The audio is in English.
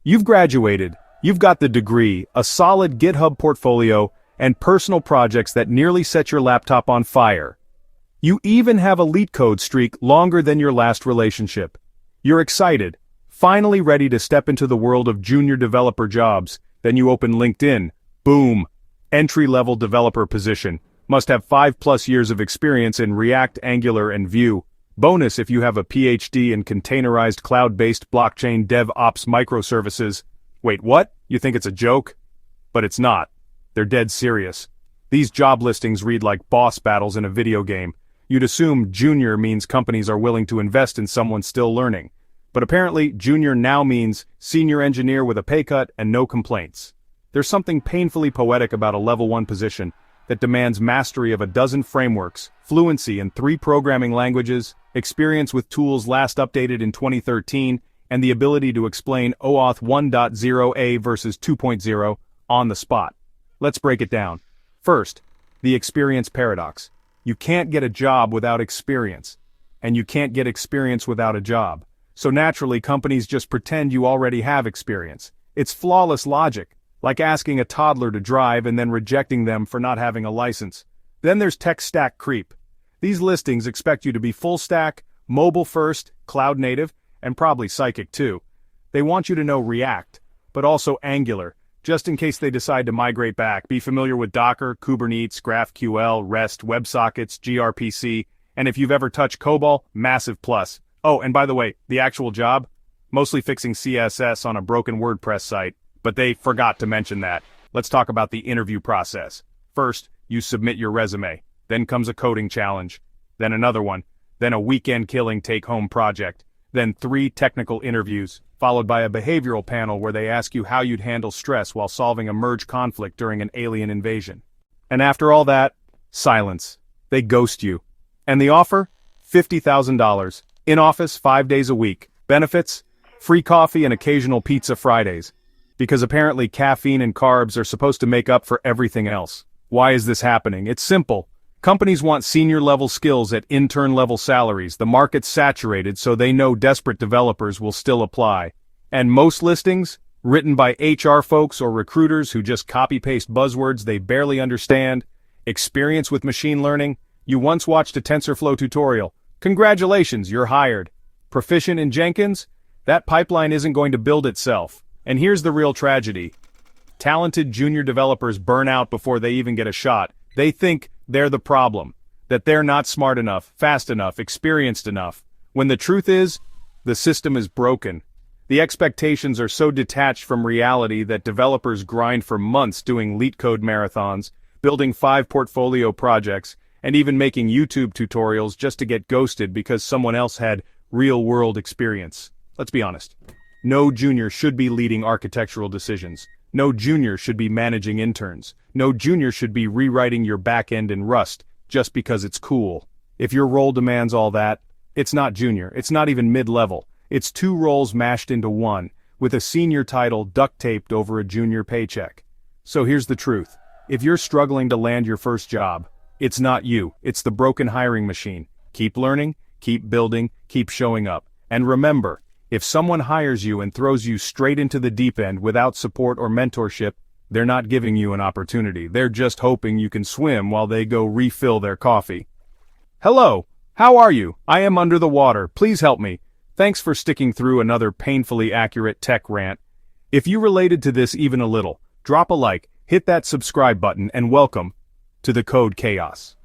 You've graduated, you've got the degree, a solid GitHub portfolio, and personal projects that nearly set your laptop on fire. You even have a LeetCode streak longer than your last relationship. You're excited, finally ready to step into the world of junior developer jobs. Then you open LinkedIn. Boom! Entry-level developer position. Must have 5+ years of experience in React, Angular, and Vue. Bonus if you have a PhD in containerized cloud-based blockchain DevOps microservices. Wait, what? You think it's a joke? But it's not. They're dead serious. These job listings read like boss battles in a video game. You'd assume junior means companies are willing to invest in someone still learning. But apparently, junior now means senior engineer with a pay cut and no complaints. There's something painfully poetic about a level 1 position that demands mastery of a dozen frameworks, fluency in 3 programming languages, experience with tools last updated in 2013, and the ability to explain OAuth 1.0a versus 2.0 on the spot. Let's break it down. First, the experience paradox. You can't get a job without experience, and you can't get experience without a job. So naturally, companies just pretend you already have experience. It's flawless logic, like asking a toddler to drive and then rejecting them for not having a license. Then there's tech stack creep. These listings expect you to be full stack, mobile first, cloud native, and probably psychic too. They want you to know React, but also Angular, just in case they decide to migrate back. Be familiar with Docker, Kubernetes, GraphQL, REST, WebSockets, gRPC, and if you've ever touched COBOL, massive plus. Oh, and by the way, the actual job? Mostly fixing CSS on a broken WordPress site, but they forgot to mention that. Let's talk about the interview process. First, you submit your resume. Then comes a coding challenge. Then another one. Then a weekend-killing take-home project. Then 3 technical interviews, followed by a behavioral panel where they ask you how you'd handle stress while solving a merge conflict during an alien invasion. And after all that, silence. They ghost you. And the offer? $50,000. In office 5 days a week. Benefits? Free coffee and occasional pizza Fridays. Because apparently caffeine and carbs are supposed to make up for everything else. Why is this happening? It's simple. Companies want senior-level skills at intern-level salaries. The market's saturated, so they know desperate developers will still apply. And most listings? Written by HR folks or recruiters who just copy-paste buzzwords they barely understand. Experience with machine learning? You once watched a TensorFlow tutorial. Congratulations, you're hired. Proficient in Jenkins? That pipeline isn't going to build itself. And here's the real tragedy. Talented junior developers burn out before they even get a shot. They think they're the problem, that they're not smart enough, fast enough, experienced enough. When the truth is, the system is broken. The expectations are so detached from reality that developers grind for months doing LeetCode marathons, building 5 portfolio projects, and even making YouTube tutorials just to get ghosted because someone else had real-world experience. Let's be honest. No junior should be leading architectural decisions. No junior should be managing interns. No junior should be rewriting your backend in Rust just because it's cool. If your role demands all that, it's not junior, it's not even mid-level. It's 2 roles mashed into one, with a senior title duct-taped over a junior paycheck. So here's the truth. If you're struggling to land your first job, it's not you, it's the broken hiring machine. Keep learning, keep building, keep showing up. And remember, if someone hires you and throws you straight into the deep end without support or mentorship, they're not giving you an opportunity. They're just hoping you can swim while they go refill their coffee. Hello, how are you? I am under the water. Please help me. Thanks for sticking through another painfully accurate tech rant. If you related to this even a little, drop a like, hit that subscribe button, and welcome to the Code Chaos.